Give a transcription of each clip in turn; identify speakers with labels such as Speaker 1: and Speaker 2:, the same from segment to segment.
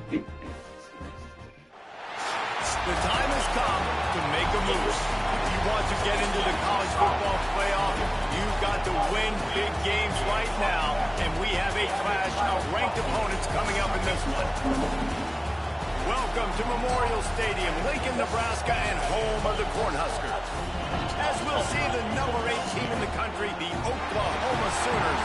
Speaker 1: The time has come to make a move. If you want to get into the college football playoff, you've got to win big games right now, and we have a clash of ranked opponents coming up in this one. Welcome to Memorial Stadium, Lincoln, Nebraska, and home of the Cornhuskers. As we'll see the number 8 team in the country, the Oklahoma Sooners,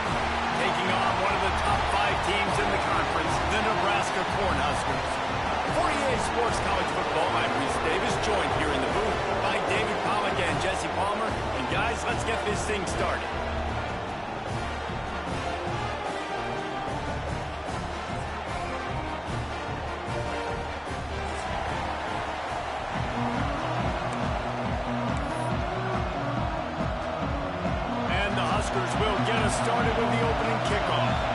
Speaker 1: taking on one of the top 5 teams in the conference, the Nebraska Cornhuskers. For EA Sports College Football, I'm Reese Davis, joined here in the booth by David Pollack and Jesse Palmer. And guys, let's get this thing started. And the Huskers will get us started with the opening kickoff.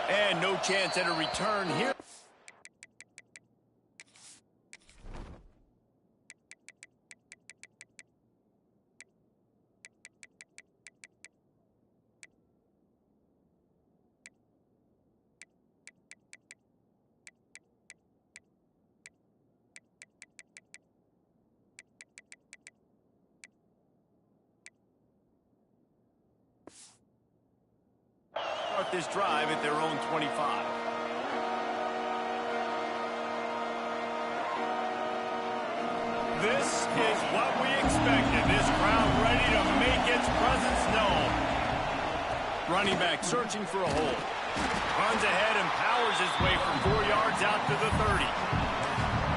Speaker 1: And no chance at a return here. Start this drive at their own 25. This is what we expected. This crowd ready to make its presence known. Running back searching for a hole. Runs ahead and powers his way from 4 yards out to the 30.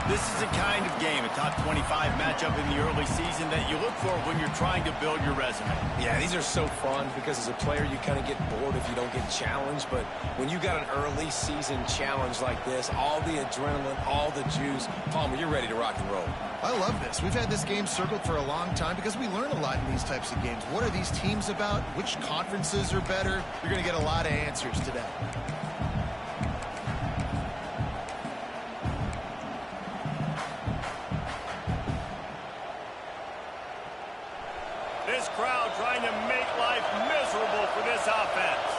Speaker 1: This is the kind of game, a top 25 matchup in the early season, that you look for when you're trying to build your resume.
Speaker 2: Yeah, these are so fun because as a player you kind of get bored if you don't get challenged, but when you got an early season challenge like this, all the adrenaline, all the juice, Palmer, you're ready to rock and roll.
Speaker 3: I love this. We've had this game circled for a long time because we learn a lot in these types of games. What are these teams about? Which conferences are better? You're going to get a lot of answers today.
Speaker 1: This crowd trying to make life miserable for this offense.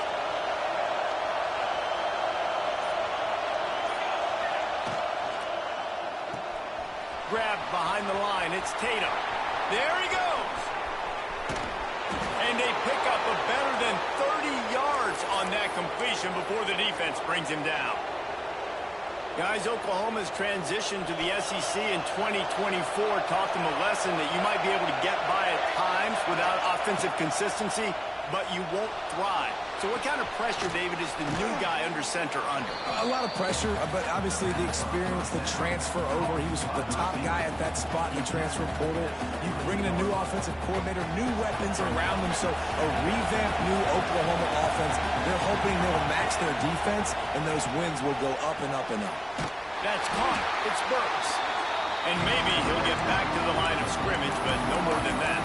Speaker 1: Grabbed behind the line. It's Tatum. There he goes. And they pick up a better than 30 yards on that completion before the defense brings him down. Guys, Oklahoma's transition to the SEC in 2024 taught them a lesson that you might be able to get by at times without offensive consistency, but you won't thrive. So what kind of pressure, David, is the new guy under center under?
Speaker 4: A lot of pressure, but obviously the experience, the transfer over. He was the top guy at that spot in the transfer portal. You bring in a new offensive coordinator, new weapons around them, so a revamped new Oklahoma offense. They're hoping they'll match their defense, and those wins will go up and up and up.
Speaker 1: That's caught. It's Burks. And maybe he'll get back to the line of scrimmage, but no more than that.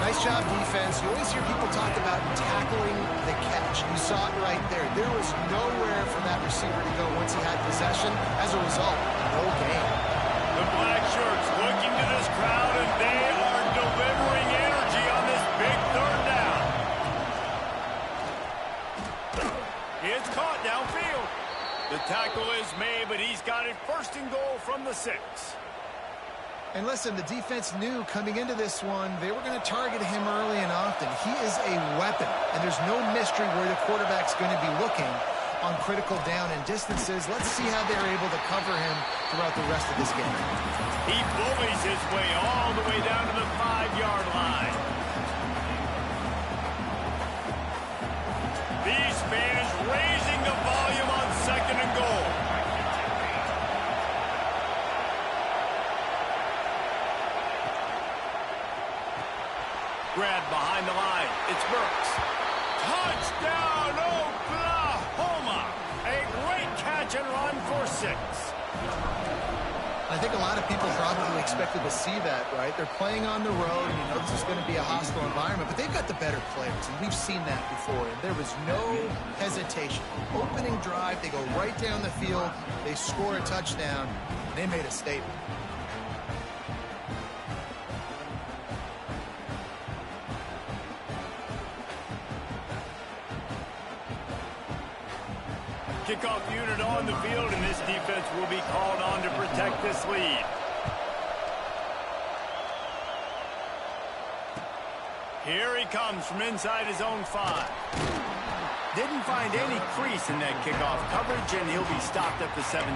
Speaker 3: Nice job, defense. You always hear people talk about tackling the catch. You saw it right there. There was nowhere for that receiver to go once he had possession. As a result, no gain.
Speaker 1: The black shirts looking to this crowd, and they are delivering energy on this big third down. It's caught downfield. The tackle is made, but he's got it first and goal from the 6.
Speaker 3: And listen, the defense knew coming into this one, they were going to target him early and often. He is a weapon, and there's no mystery where the quarterback's going to be looking on critical down and distances. Let's see how they're able to cover him throughout the rest of this game.
Speaker 1: He bullies his way all the way down to the 5-yard line. These fans raising the volume on second and goal. Grabbed behind the line. It's Burks. Touchdown, Oklahoma! A great catch and run for 6.
Speaker 3: I think a lot of people probably expected to see that, right? They're playing on the road, and you know this is going to be a hostile environment, but they've got the better players, and we've seen that before, and there was no hesitation. Opening drive, they go right down the field, they score a touchdown, and they made a statement.
Speaker 1: kickoff unit on the field, and this defense will be called on to protect this lead. Here he comes from inside his own 5. Didn't find any crease in that kickoff coverage, and he'll be stopped at the 17.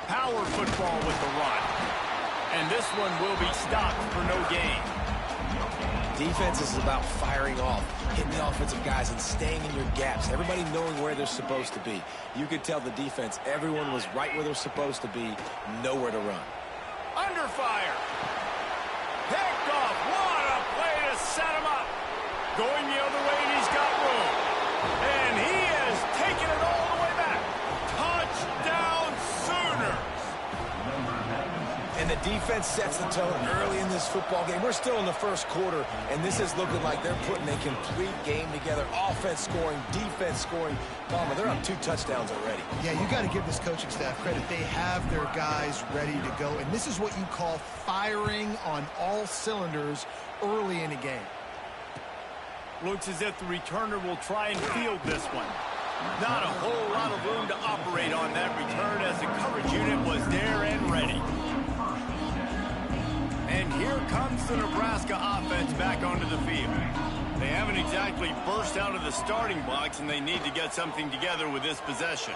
Speaker 1: Power football with the run. And this one will be stopped for no gain.
Speaker 2: Defense is about firing off, hitting the offensive guys, and staying in your gaps. Everybody knowing where they're supposed to be. You could tell the defense, everyone was right where they're supposed to be, nowhere to run.
Speaker 1: Under fire. Picked off. What a play to set him up. Going the other way, and he's got room. And he has taken it all the way back. Touchdown Sooners.
Speaker 2: And the defense sets the tone early in this football game. We're still in the first quarter, and this is looking like they're putting a complete game together. Offense scoring, defense scoring. Palmer, they're on 2 touchdowns already.
Speaker 3: Yeah, you got to give this coaching staff credit. They have their guys ready to go, and this is what you call firing on all cylinders early in a game.
Speaker 1: Looks as if the returner will try and field this one. Not a whole lot of room to operate on that return as the coverage unit was there and ready. And here comes the Nebraska offense back onto the field. They haven't exactly burst out of the starting blocks, and they need to get something together with this possession.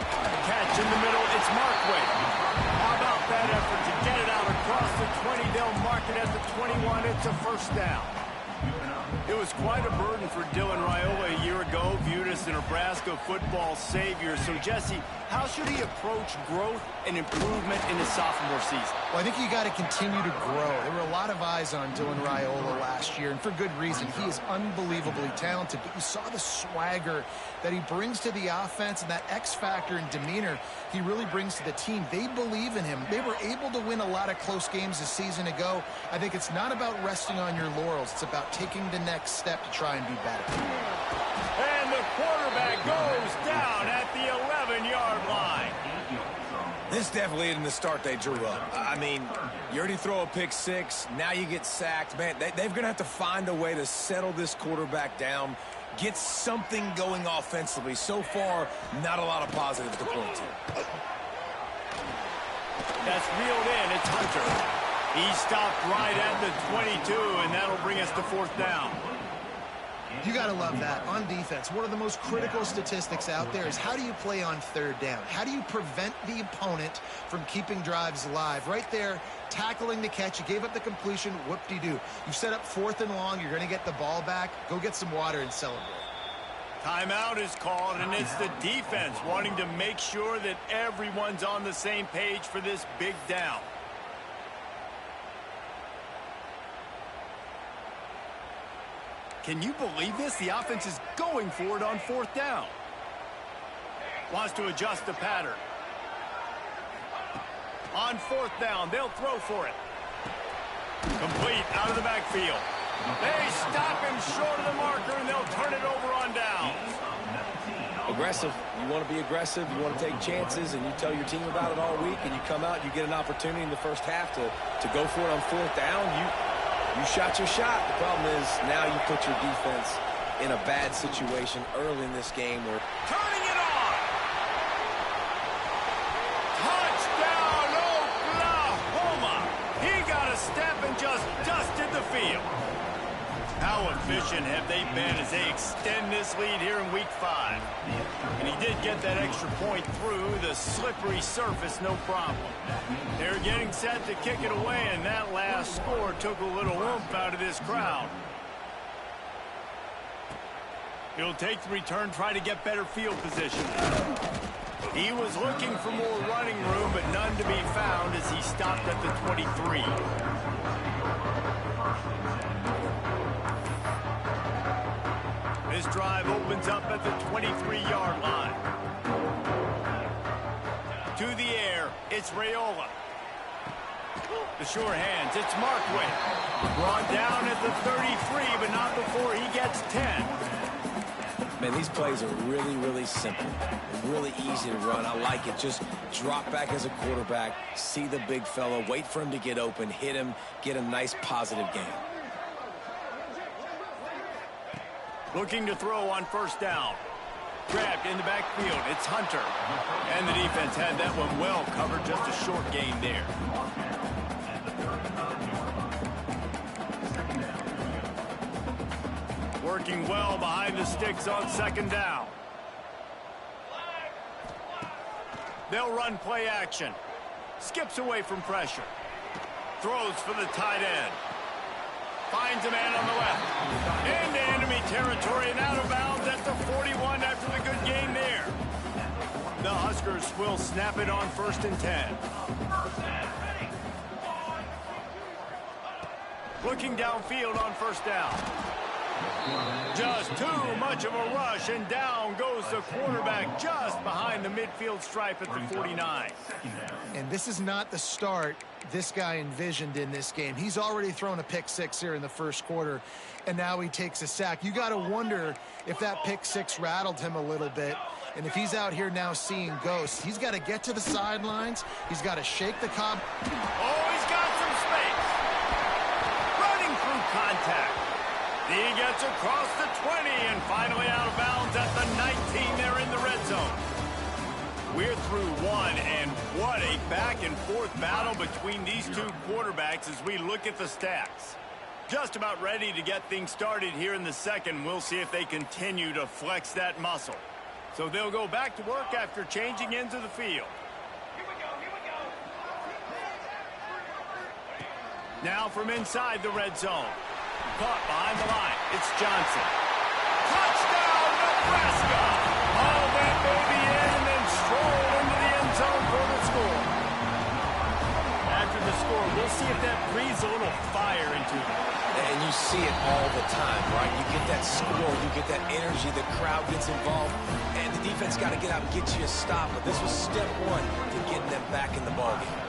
Speaker 1: Catch in the middle, it's Markway. How about that effort to get it out across the 20? They'll mark it at the 21. It's a first down. It was quite a burden for Dylan Raiola a year ago, viewed as the Nebraska football savior. So, Jesse, how should he approach growth and improvement in his sophomore season?
Speaker 3: Well, I think you got to continue to grow. There were a lot of eyes on Dylan Raiola last year, and for good reason. He is unbelievably talented, but you saw the swagger that he brings to the offense and that X factor and demeanor he really brings to the team. They believe in him. They were able to win a lot of close games a season ago. I think it's not about resting on your laurels. It's about taking the next step to try and be better.
Speaker 1: And the quarterback goes down at the 11-yard line.
Speaker 2: This definitely isn't the start they drew up. I mean, you already throw a pick 6, now you get sacked. Man, they're going to have to find a way to settle this quarterback down, get something going offensively. So far, not a lot of positives to point to.
Speaker 1: That's reeled in. It's Hunter. He stopped right at the 22, and that'll bring us to 4th down.
Speaker 3: You got to love that. On defense, one of the most critical statistics out there is how do you play on 3rd down? How do you prevent the opponent from keeping drives alive? Right there, tackling the catch. You gave up the completion. Whoop-de-doo. You set up 4th and long. You're going to get the ball back. Go get some water and celebrate.
Speaker 1: Timeout is called, and it's the defense wanting to make sure that everyone's on the same page for this big down. Can you believe this? The offense is going for it on 4th down. Wants to adjust the pattern. On 4th down, they'll throw for it. Complete out of the backfield. They stop him short of the marker, and they'll turn it over on downs.
Speaker 2: Aggressive. You want to be aggressive. You want to take chances, and you tell your team about it all week, and you come out, you get an opportunity in the first half to go for it on 4th down. You shot your shot. The problem is now you put your defense in a bad situation early in this game. Where
Speaker 1: turning it on. Touchdown, Oklahoma. He got a step and just dusted the field. How efficient have they been as they extend this lead here in week 5? And he did get that extra point through the slippery surface, no problem. They're getting set to kick it away, and that last score took a little oomph out of this crowd. He'll take the return, try to get better field position. He was looking for more running room, but none to be found as he stopped at the 23. This drive opens up at the 23-yard line. To the air, it's Raiola. The sure hands, it's Markway. Brought down at the 33, but not before he gets 10.
Speaker 2: Man, these plays are really, really simple. Really easy to run. I like it. Just drop back as a quarterback, see the big fella, wait for him to get open, hit him, get a nice positive gain.
Speaker 1: Looking to throw on first down. Grabbed in the backfield. It's Hunter. And the defense had that one well covered. Just a short gain there. Working well behind the sticks on second down. They'll run play action. Skips away from pressure. Throws for the tight end. Finds a man on the left. Into enemy territory and out of bounds at the 41 after the good game there. The Huskers will snap it on 1st and 10. Looking downfield on first down. Just too much of a rush, and down goes the quarterback just behind the midfield stripe at the 49.
Speaker 3: And this is not the start this guy envisioned in this game. He's already thrown a pick six here in the first quarter, and now he takes a sack. You got to wonder if that pick six rattled him a little bit. And if he's out here now seeing ghosts, he's got to get to the sidelines. He's got to shake the cob.
Speaker 1: Oh, he's got some space. Running through contact. He gets across the 20 and finally out of bounds at the 19 there in the red zone. We're through one, and what a back-and-forth battle between these two quarterbacks as we look at the stats. Just about ready to get things started here in the second. We'll see if they continue to flex that muscle. So they'll go back to work after changing into the field. Now from inside the red zone. Caught behind the line. It's Johnson. Touchdown, Nebraska! All that baby in and then stroll into the end zone for the score. After the score, we'll see if that breathes a little fire into them.
Speaker 2: And you see it all the time, right? You get that score, you get that energy, the crowd gets involved, and the defense got to get out and get you a stop. But this was step one to getting them back in the ballgame.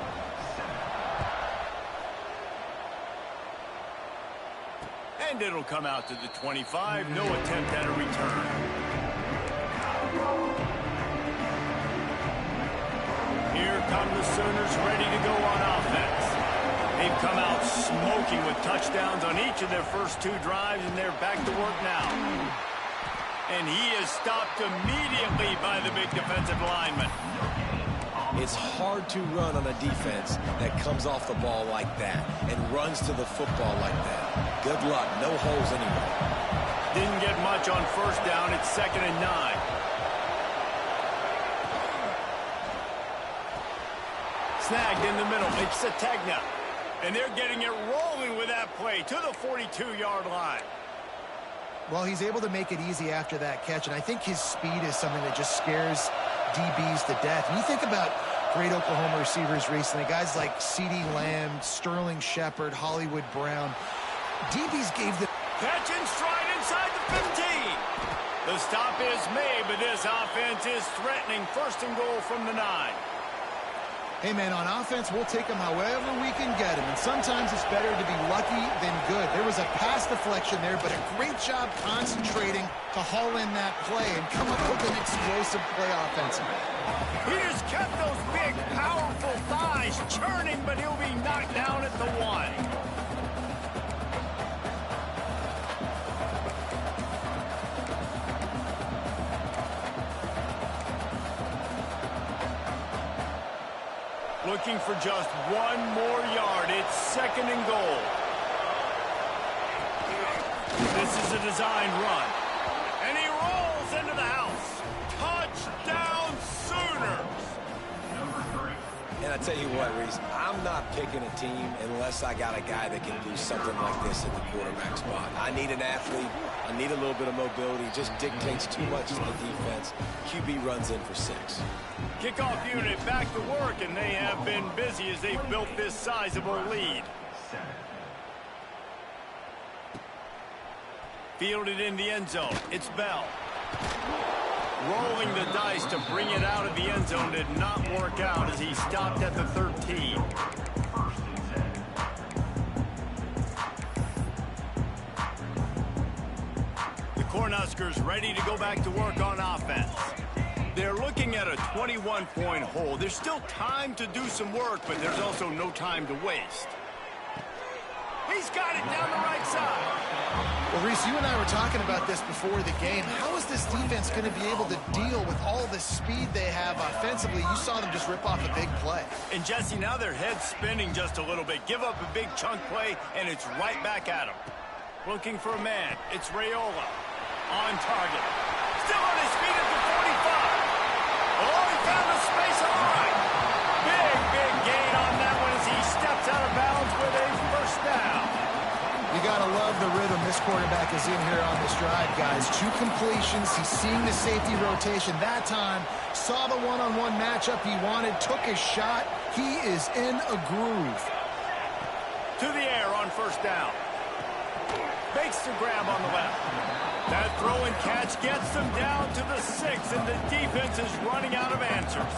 Speaker 1: And it'll come out to the 25. No attempt at a return. Here come the Sooners ready to go on offense. They've come out smoking with touchdowns on each of their first two drives, and they're back to work now. And he is stopped immediately by the big defensive lineman.
Speaker 2: It's hard to run on a defense that comes off the ball like that and runs to the football like that. Good luck. No holes anywhere.
Speaker 1: Didn't get much on first down. It's 2nd and 9. Snagged in the middle. It's Sategna. And they're getting it rolling with that play to the 42-yard line.
Speaker 3: Well, he's able to make it easy after that catch, and I think his speed is something that just scares DBs to death. And you think about great Oklahoma receivers recently, guys like CeeDee Lamb, Sterling Shepard, Hollywood Brown. DBs gave the
Speaker 1: catch and stride inside the 15. The stop is made, but this offense is threatening. 1st and goal from the 9.
Speaker 3: Hey, man, on offense, we'll take them however we can get them. And sometimes it's better to be lucky than good. There was a pass deflection there, but a great job concentrating to haul in that play and come up with an explosive play offensively.
Speaker 1: He just kept those big, powerful thighs churning, but he'll be knocked down at the 1. Looking for just one more yard. It's 2nd and goal. This is a designed run. And he rolls into the house. Touchdown, Sooners!
Speaker 2: And I tell you what, Reese, I'm not picking a team unless I got a guy that can do something like this at the quarterback spot. I need an athlete. I need a little bit of mobility. It just dictates too much to the defense. QB runs in for 6.
Speaker 1: Kickoff unit back to work, and they have been busy as they've built this sizable lead. Fielded in the end zone. It's Bell. Rolling the dice to bring it out of the end zone did not work out as he stopped at the 13. Cornhuskers ready to go back to work on offense. They're looking at a 21-point hole. There's still time to do some work, but there's also no time to waste. He's got it down the right side.
Speaker 3: Well, Reese, you and I were talking about this before the game. How is this defense going to be able to deal with all the speed they have offensively? You saw them just rip off a big play.
Speaker 1: And, Jesse, now their head's spinning just a little bit. Give up a big chunk play, and it's right back at them. Looking for a man. It's Raiola. On target. Still on his feet at the 45. Oh, he found the space all right. Big gain on that one as he steps out of bounds with a first down.
Speaker 3: You got to love the rhythm this quarterback is in here on this drive, guys. 2 completions. He's seeing the safety rotation that time. Saw the one-on-one matchup he wanted. Took his shot. He is in a groove.
Speaker 1: To the air on first down. Makes the grab on the left. That throw and catch gets them down to the 6, and the defense is running out of answers.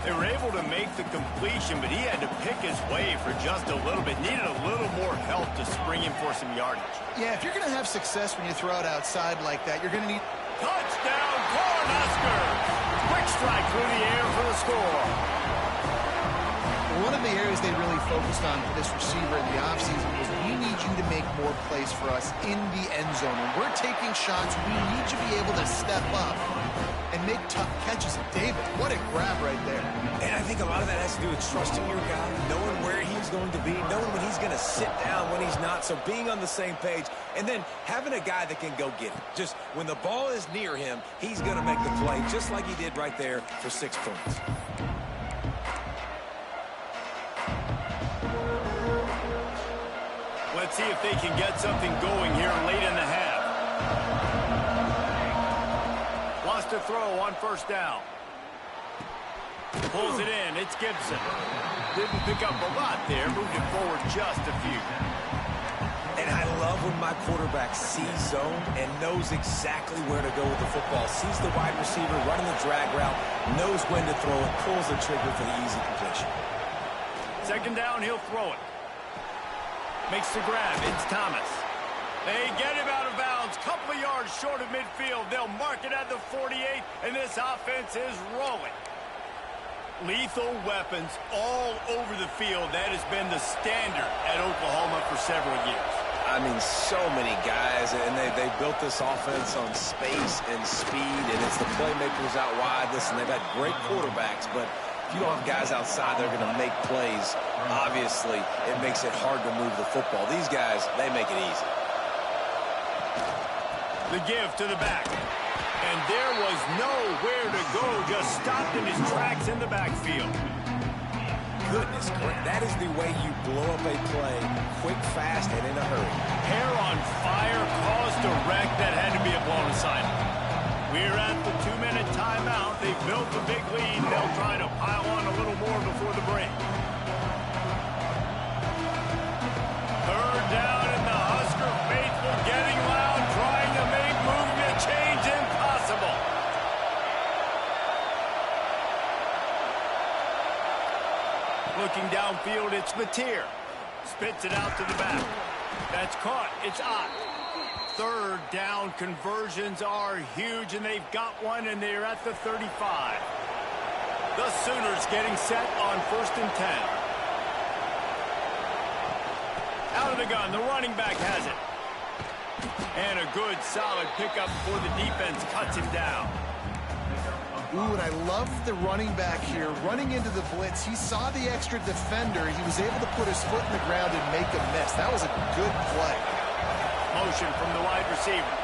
Speaker 1: They were able to make the completion, but he had to pick his way for just a little bit. Needed a little more help to spring him for some yardage.
Speaker 3: Yeah, if you're going to have success when you throw it outside like that, you're going to need...
Speaker 1: Touchdown, Cornhuskers! Quick strike through the air for the score.
Speaker 3: One of the areas they really focused on for this receiver in the offseason was we need you to make more plays for us in the end zone. When we're taking shots, we need you to be able to step up and make tough catches. David, what a grab right there.
Speaker 4: And I think a lot of that has to do with trusting your guy, knowing where he's going to be, knowing when he's going to sit down, when he's not, so being on the same page, and then having a guy that can go get it. Just when the ball is near him, he's going to make the play, just like he did right there for 6 points.
Speaker 1: Let's see if they can get something going here late in the half. Lost a throw on first down. Pulls it in. It's Gibson. Didn't pick up a lot there. Moved it forward just a few.
Speaker 4: And I love when my quarterback sees zone and knows exactly where to go with the football. Sees the wide receiver running the drag route, knows when to throw it, pulls the trigger for the easy completion.
Speaker 1: Second down, he'll throw it. Makes the grab. It's Thomas. They get him out of bounds. Couple of yards short of midfield. They'll mark it at the 48, and this offense is rolling. Lethal weapons all over the field. That has been the standard at Oklahoma for several years.
Speaker 2: I mean, so many guys, and they built this offense on space and speed, and it's the playmakers out wide. Listen, they've had great quarterbacks, but if you don't have guys outside that are going to make plays, obviously it makes it hard to move the football. These guys, they make it easy.
Speaker 1: The give to the back. And there was nowhere to go, just stopped in his tracks in the backfield.
Speaker 4: Goodness, that is the way you blow up a play, quick, fast, and in a hurry.
Speaker 1: Hair on fire, caused a wreck that had to be a blown aside. We're at the 2-minute timeout. They've built a big lead. They'll try to pile on a little more before the break. Third down, and the Husker faithful getting loud, trying to make movement change impossible. Looking downfield, it's Mateer. Spits it out to the back. That's caught. It's Ott. Third down conversions are huge, and they've got one, and they're at the 35. The Sooners getting set on 1st and 10. Out of the gun, the running back has it. And a good, solid pickup before the defense cuts him down.
Speaker 3: Ooh, and I love the running back here. Running into the blitz, he saw the extra defender. He was able to put his foot in the ground and make a miss. That was a good play.
Speaker 1: Motion from the wide receiver.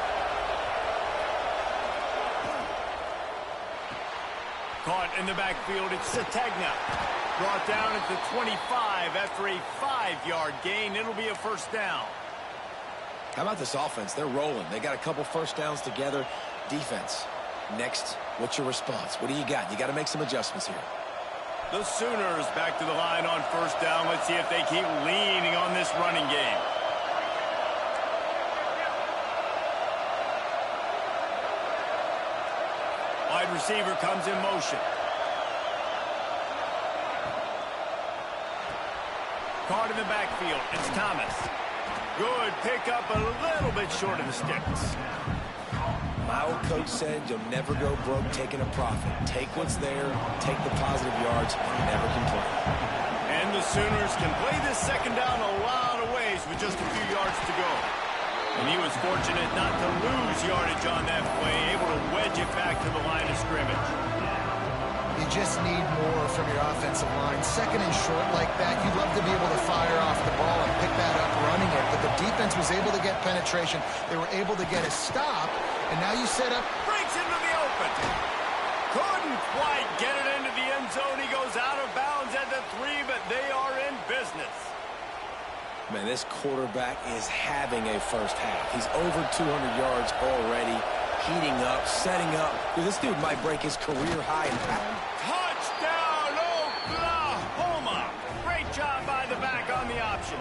Speaker 1: Caught in the backfield, it's Sategna. Brought down at the 25 after a 5-yard gain. It'll be a first down.
Speaker 2: How about this offense? They're rolling. They got a couple first downs together. Defense. Next, what's your response? What do you got? You got to make some adjustments here.
Speaker 1: The Sooners back to the line on first down. Let's see if they keep leaning on this running game. Wide receiver comes in motion. Caught in the backfield. It's Thomas. Good pickup, a little bit short of the sticks.
Speaker 2: My old coach said you'll never go broke taking a profit. Take what's there, take the positive yards, and never complain.
Speaker 1: And the Sooners can play this second down a lot of ways with just a few yards to go. And he was fortunate not to lose yardage on that play, able to wedge it back to the line of scrimmage.
Speaker 3: You just need more from your offensive line. Second and short like that, you'd love to be able to fire off the ball and pick that up running it. But the defense was able to get penetration. They were able to get a stop. And now you set up.
Speaker 1: Breaks into the open. Couldn't quite get it into the end zone. He goes out of bounds at the 3, but they are in business.
Speaker 2: Man, this quarterback is having a first half. He's over 200 yards already, heating up, setting up. Dude, this dude might break his career high in power.
Speaker 1: Touchdown, Oklahoma. Great job by the back on the option.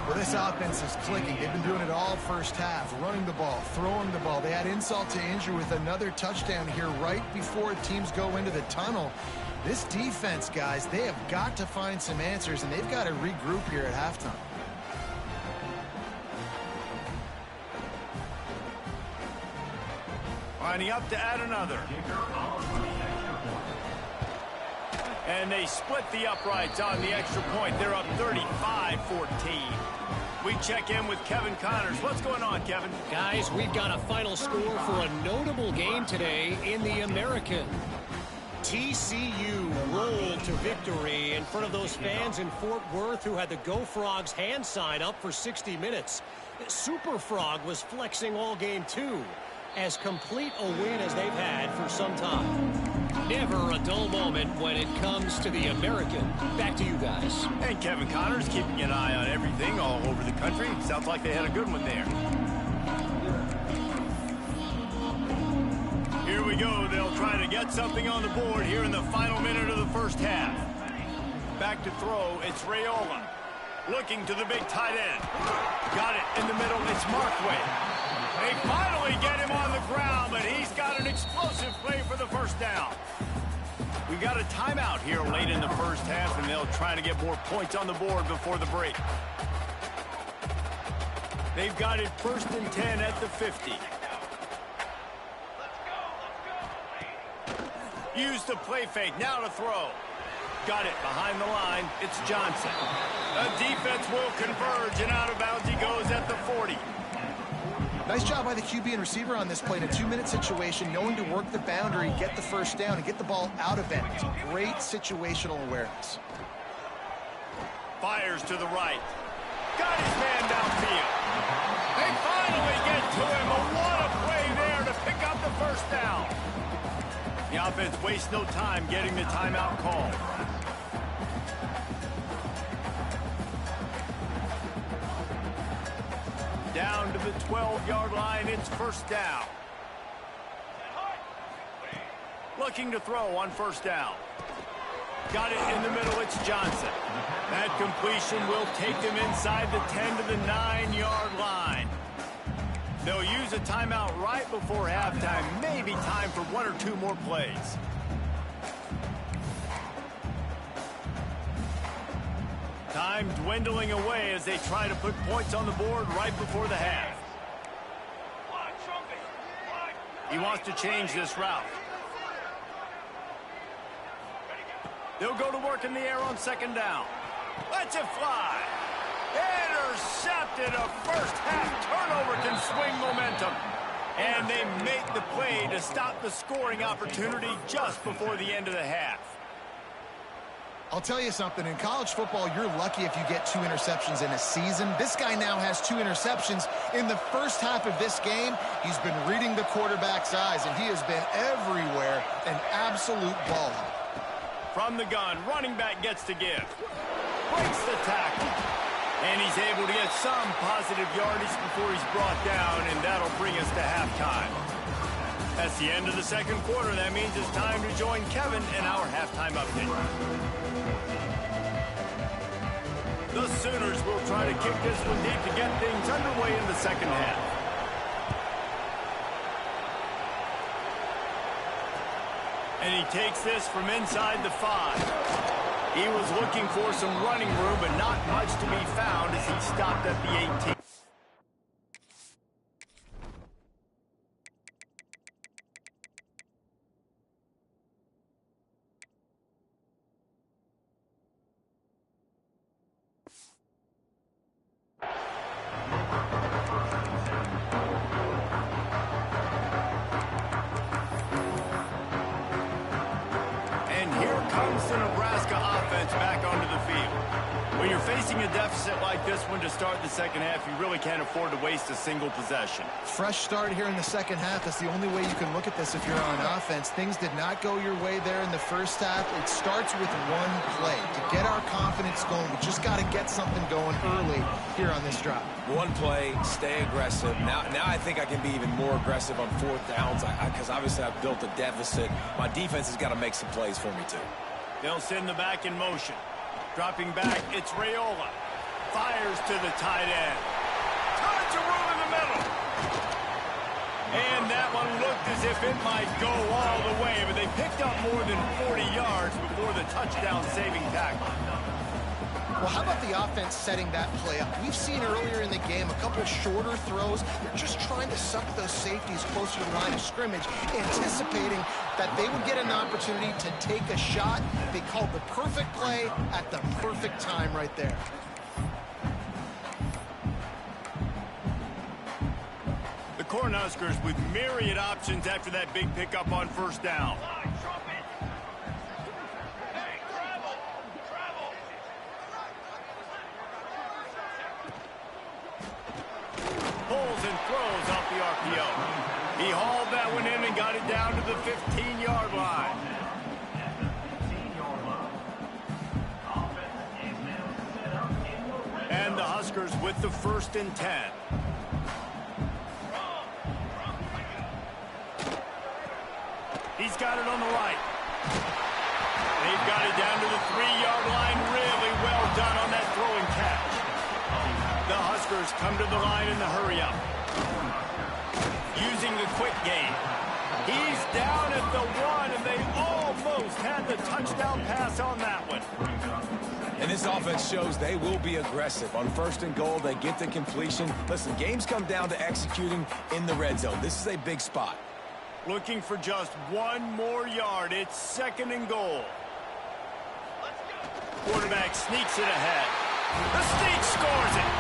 Speaker 3: Well, this offense is clicking. They've been doing it all first half, running the ball, throwing the ball. They had insult to injury with another touchdown here right before teams go into the tunnel. This defense, guys, they have got to find some answers, and they've got to regroup here at halftime.
Speaker 1: Lining up to add another. And they split the uprights on the extra point. They're up 35-14. We check in with Kevin Connors. What's going on, Kevin?
Speaker 5: Guys, we've got a final score for a notable game today in the American. TCU rolled to victory in front of those fans in Fort Worth who had the Go Frogs hand sign up for 60 minutes. Super Frog was flexing all game too. As complete a win as they've had for some time. Never a dull moment when it comes to the American. Back to you guys.
Speaker 1: And Kevin Connors keeping an eye on everything all over the country. Sounds like they had a good one there. Here we go. They'll try to get something on the board here in the final minute of the first half. Back to throw. It's Raiola. Looking to the big tight end. Got it in the middle. It's Markway. They finally get him on the ground, but he's got an explosive play for the first down. We've got a timeout here late in the first half, and they'll try to get more points on the board before the break. They've got it 1st and 10 at the 50. Use the play fake. Now to throw. Got it behind the line. It's Johnson. The defense will converge, and out of bounds he goes at the 40.
Speaker 3: Nice job by the QB and receiver on this play in a 2-minute situation, knowing to work the boundary, get the first down, and get the ball out of bounds. Great situational awareness.
Speaker 1: Fires to the right. Got his man downfield. They finally get to him. What a play there to pick up the first down. The offense wastes no time getting the timeout call. Down to the 12-yard line, it's first down. Looking to throw on first down. Got it in the middle, it's Johnson. That completion will take them inside the 10 to the 9-yard line. They'll use a timeout right before halftime, maybe time for 1 or 2 more plays. Time dwindling away as they try to put points on the board right before the half. He wants to change this route. They'll go to work in the air on second down. Lets it fly. Intercepted. A first half turnover can swing momentum. And they make the play to stop the scoring opportunity just before the end of the half.
Speaker 3: I'll tell you something, in college football, you're lucky if you get 2 interceptions in a season. This guy now has 2 interceptions. In the first half of this game, he's been reading the quarterback's eyes, and he has been everywhere, an absolute ball hawk.
Speaker 1: From the gun, running back gets to give. Breaks the tackle. And he's able to get some positive yardage before he's brought down, and that'll bring us to halftime. That's the end of the second quarter. That means it's time to join Kevin in our halftime update. The Sooners will try to kick this one deep to get things underway in the second half. And he takes this from inside the 5. He was looking for some running room, but not much to be found as he stopped at the 18. And here comes the Nebraska offense back onto the field. When you're facing a deficit like this one to start the second half, you really can't afford to waste a single possession.
Speaker 3: Fresh start here in the second half. That's the only way you can look at this if you're on offense. Things did not go your way there in the first half. It starts with one play. To get our confidence going, we just got to get something going early here on this drive.
Speaker 2: One play, stay aggressive. Now I think I can be even more aggressive on fourth downs because obviously I've built a deficit. My defense has got to make some plays for me too.
Speaker 1: They'll send the back in motion. Dropping back, it's Raiola. Fires to the tight end. Tons of room in the middle. And that one looked as if it might go all the way, but they picked up more than 40 yards before the touchdown-saving tackle.
Speaker 3: Well, how about the offense setting that play up? We've seen earlier in the game a couple shorter throws. They're just trying to suck those safeties closer to the line of scrimmage, anticipating that they would get an opportunity to take a shot. They called the perfect play at the perfect time right there.
Speaker 1: The Cornhuskers with myriad options after that big pickup on first down. Pulls and throws off the RPO. He hauled that one in and got it down to the 15-yard line. And the Huskers with the 1st and 10. He's got it on the right. They've got it down to the 3-yard line. Really well done on that throw and catch. The Huskers come to the line in the hurry-up. Using the quick game. He's down at the 1, and they almost had the touchdown pass on that one.
Speaker 2: And this offense shows they will be aggressive. On 1st and goal, they get the completion. Listen, games come down to executing in the red zone. This is a big spot.
Speaker 1: Looking for just 1 more yard. It's 2nd and goal. Quarterback sneaks it ahead. The sneak scores it.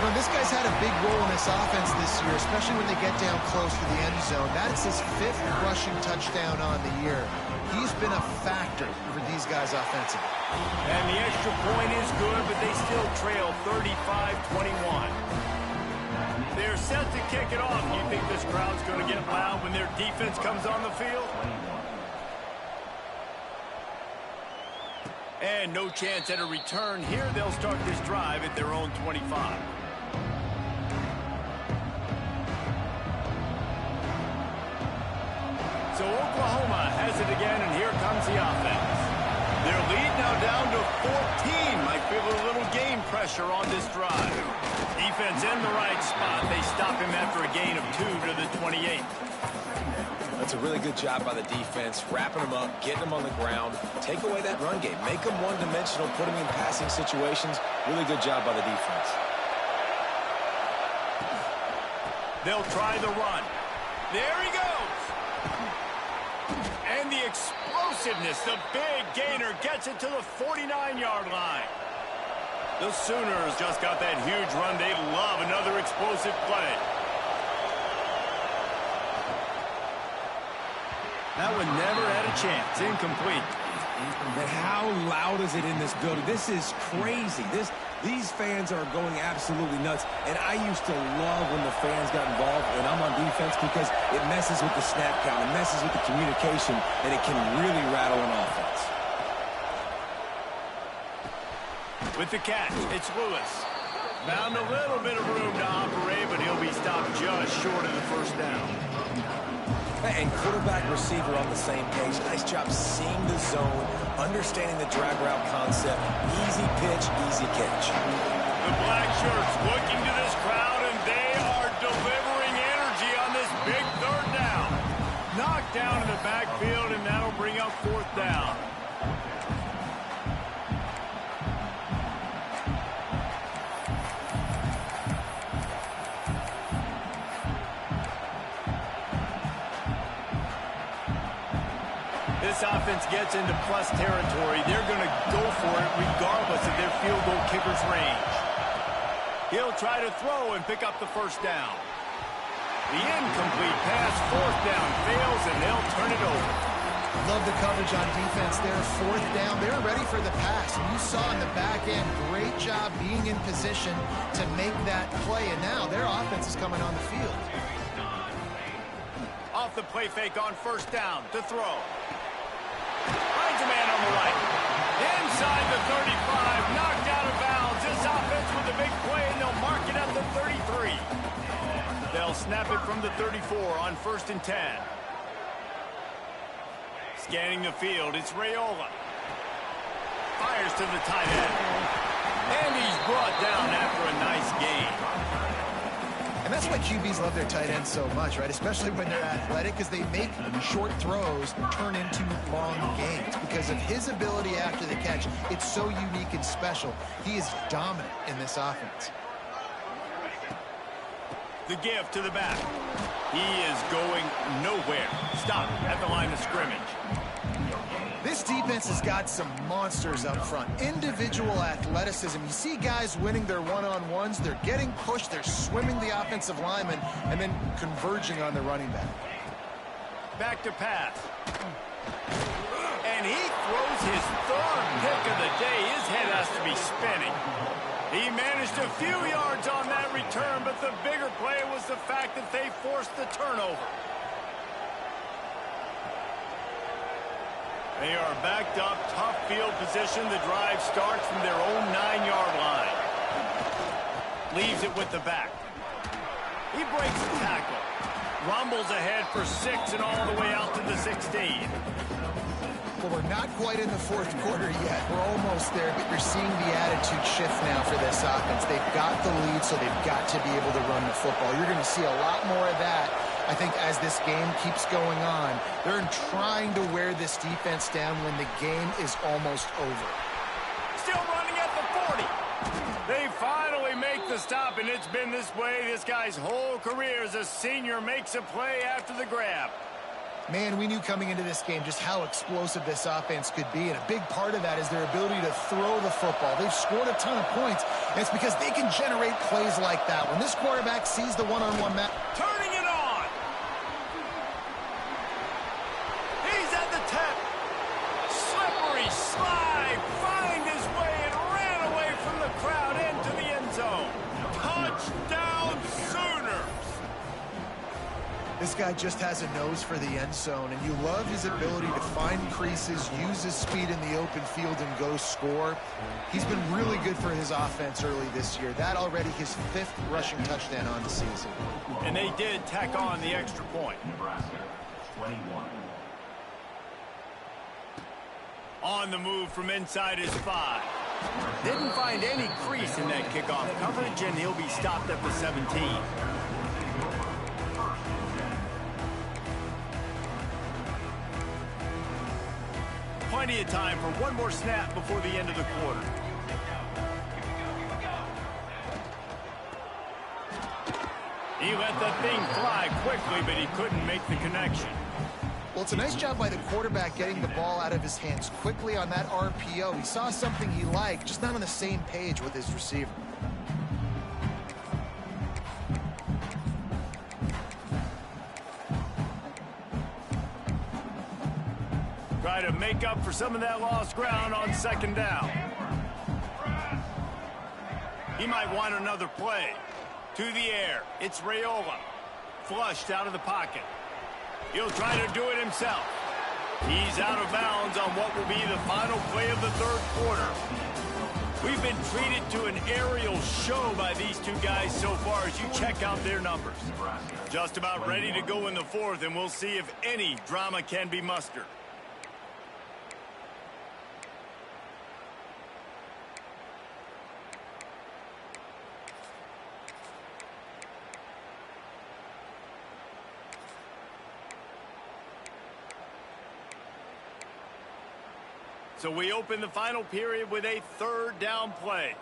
Speaker 3: Well, this guy's had a big role in this offense this year, especially when they get down close to the end zone. That's his 5th rushing touchdown on the year. He's been a factor for these guys offensively.
Speaker 1: And the extra point is good, but they still trail 35-21. They're set to kick it off. Do you think this crowd's going to get loud when their defense comes on the field? And no chance at a return here. They'll start this drive at their own 25. So Oklahoma has it again, and here comes the offense. Their lead now down to 14. Might feel a little game pressure on this drive. Defense in the right spot. They stop him after a gain of 2 to the 28.
Speaker 2: That's a really good job by the defense, wrapping them up, getting them on the ground, take away that run game, make them one-dimensional, put them in passing situations. Really good job by the defense.
Speaker 1: They'll try the run. There he goes. And the explosiveness, the big gainer gets it to the 49-yard line. The Sooners just got that huge run. They love another explosive play. That one never had a chance. Incomplete.
Speaker 4: But how loud is it in this building? This is crazy. These fans are going absolutely nuts. And I used to love when the fans got involved when I'm on defense because it messes with the snap count. It messes with the communication, and it can really rattle an offense.
Speaker 1: With the catch, it's Lewis. Found a little bit of room to operate, but he'll be stopped just short of the 1st down.
Speaker 2: And quarterback receiver on the same page. Nice job seeing the zone, understanding the drag route concept. Easy pitch, easy catch.
Speaker 1: The black shirts looking to this crowd, and they are delivering energy on this big 3rd down. Knocked down in the backfield, and that'll bring up 4th down. this offense gets into plus territory, they're going to go for it regardless of their field goal kicker's range. He'll try to throw and pick up the first down. The incomplete pass, fourth down, fails, and they'll turn it over.
Speaker 3: Love the coverage on defense there. Fourth down, they're ready for the pass. And you saw in the back end, great job being in position to make that play. And now their offense is coming on the field.
Speaker 1: Off the play fake on first down to throw. Finds a man on the right. Inside the 35, knocked out of bounds. This offense with a big play, and they'll mark it at the 33. They'll snap it from the 34 on 1st and 10. Scanning the field, it's Raiola. Fires to the tight end. And he's brought down after a nice gain.
Speaker 3: And that's why QBs love their tight ends so much, right? Especially when they're athletic, because they make short throws turn into long gains. Because of his ability after the catch, it's so unique and special. He is dominant in this offense.
Speaker 1: The give to the back. He is going nowhere. Stop at the line of scrimmage.
Speaker 3: This defense has got some monsters up front. Individual athleticism. You see guys winning their one-on-ones. They're getting pushed. They're swimming the offensive lineman and then converging on the running back.
Speaker 1: Back to pass. And he throws his third pick of the day. His head has to be spinning. He managed a few yards on that return, but the bigger play was the fact that they forced the turnover. They are backed up, tough field position. The drive starts from their own 9-yard line. Leaves it with the back. He breaks the tackle. Rumbles ahead for 6 and all the way out to the 16.
Speaker 3: Well, we're not quite in the fourth quarter yet. We're almost there, but you're seeing the attitude shift now for this offense. They've got the lead, so they've got to be able to run the football. You're going to see a lot more of that, I think, as this game keeps going on. They're trying to wear this defense down when the game is almost over.
Speaker 1: Still running at the 40. They finally make the stop, and it's been this way this guy's whole career as a senior makes a play after the grab.
Speaker 3: Man, we knew coming into this game just how explosive this offense could be, and a big part of that is their ability to throw the football. They've scored a ton of points, and it's because they can generate plays like that. When this quarterback sees the one-on-one match,
Speaker 1: turning it on. He's at the 10. Slippery slide, find his way and ran away from the crowd into the end zone. Touchdown Sooners.
Speaker 3: This guy just has a nose for the end zone, and you love his ability to find creases, use his speed in the open field, and go score. He's been really good for his offense early this year. That already his 5th rushing touchdown on the season.
Speaker 1: And they did tack on the extra point.
Speaker 6: Nebraska, 21.
Speaker 1: On the move from inside his 5. Didn't find any crease in that kickoff coverage, and he'll be stopped at the 17. Plenty of time for one more snap before the end of the quarter. He let that thing fly quickly, but he couldn't make the connection.
Speaker 3: Well, it's a nice job by the quarterback getting the ball out of his hands quickly on that RPO. He saw something he liked, just not on the same page with his receiver.
Speaker 1: Try to make up for some of that lost ground on 2nd down. He might want another play. To the air, it's Raiola. Flushed out of the pocket. He'll try to do it himself. He's out of bounds on what will be the final play of the 3rd quarter. We've been treated to an aerial show by these two guys so far as you check out their numbers. Just about ready to go in the 4th, and we'll see if any drama can be mustered. So we open the final period with a 3rd down play.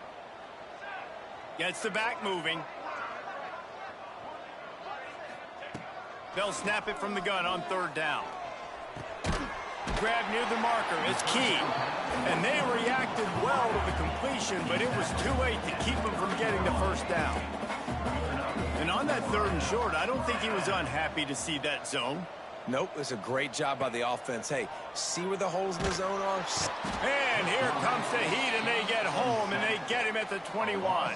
Speaker 1: Gets the back moving. They'll snap it from the gun on 3rd down. grab near the marker is key. And they reacted well to the completion, but it was too late to keep them from getting the first down. And on that 3rd and short, I don't think he was unhappy to see that zone.
Speaker 2: Nope, it's a great job by the offense. Hey, see where the holes in the zone are?
Speaker 1: And here comes the heat, and they get home, and they get him at the 21.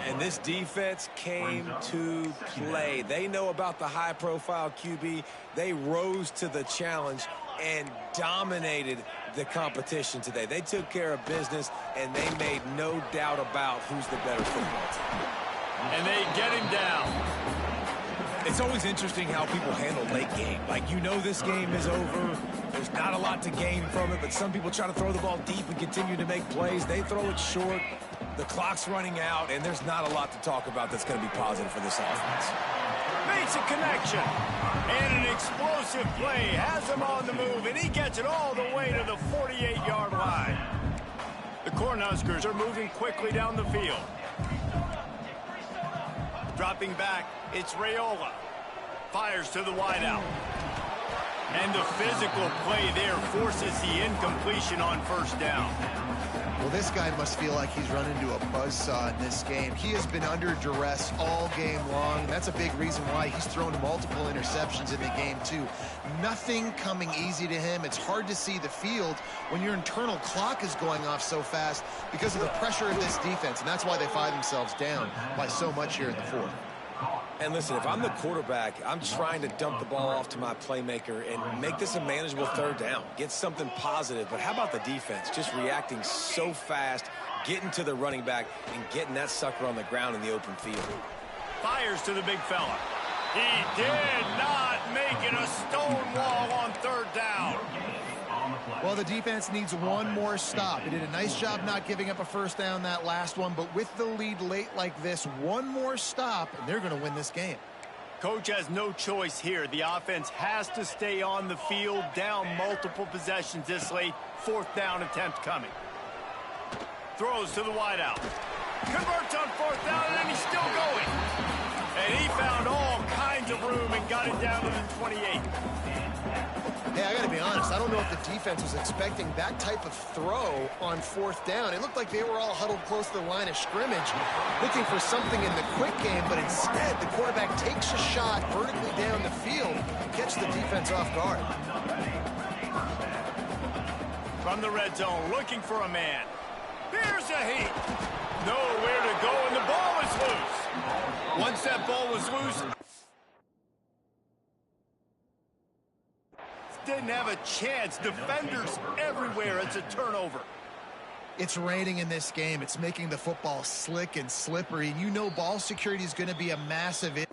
Speaker 2: And this defense came to play. They know about the high-profile QB. They rose to the challenge and dominated the competition today. They took care of business, and they made no doubt about who's the better football team.
Speaker 1: And they get him down.
Speaker 4: It's always interesting how people handle late game. Like, you know this game is over. There's not a lot to gain from it, but some people try to throw the ball deep and continue to make plays. They throw it short. The clock's running out, and there's not a lot to talk about that's going to be positive for this offense.
Speaker 1: Makes a connection. And an explosive play has him on the move, and he gets it all the way to the 48-yard line. The Cornhuskers are moving quickly down the field. Dropping back, it's Raiola. Fires to the wideout. And the physical play there forces the incompletion on 1st down.
Speaker 3: Well, this guy must feel like he's run into a buzzsaw in this game. He has been under duress all game long, and that's a big reason why he's thrown multiple interceptions in the game, too. Nothing coming easy to him. It's hard to see the field when your internal clock is going off so fast because of the pressure of this defense, and that's why they find themselves down by so much here in the 4th.
Speaker 2: And listen, if I'm the quarterback, I'm trying to dump the ball off to my playmaker and make this a manageable 3rd down. Get something positive. But how about the defense? Just reacting so fast, getting to the running back, and getting that sucker on the ground in the open field.
Speaker 1: Fires to the big fella. He did not make it a stone wall on 3rd down.
Speaker 3: Well, the defense needs one more stop. They did a nice job not giving up a 1st down that last one, but with the lead late like this, one more stop, and they're going to win this game.
Speaker 1: Coach has no choice here. The offense has to stay on the field, down multiple possessions this late. 4th down attempt coming. Throws to the wideout. Converts on 4th down, and then he's still going. And he found all kinds of room and got it down to the 28.
Speaker 3: Hey, I got to be honest, I don't know if the defense was expecting that type of throw on 4th down. It looked like they were all huddled close to the line of scrimmage, looking for something in the quick game, but instead the quarterback takes a shot vertically down the field and catches the defense off guard.
Speaker 1: From the red zone, looking for a man. Here's a heat. Nowhere to go, and the ball is loose. Once that ball was loose, didn't have a chance. Defenders everywhere. It's a turnover.
Speaker 3: It's raining in this game. It's making the football slick and slippery. And you know ball security is going to be a massive issue.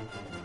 Speaker 6: 1.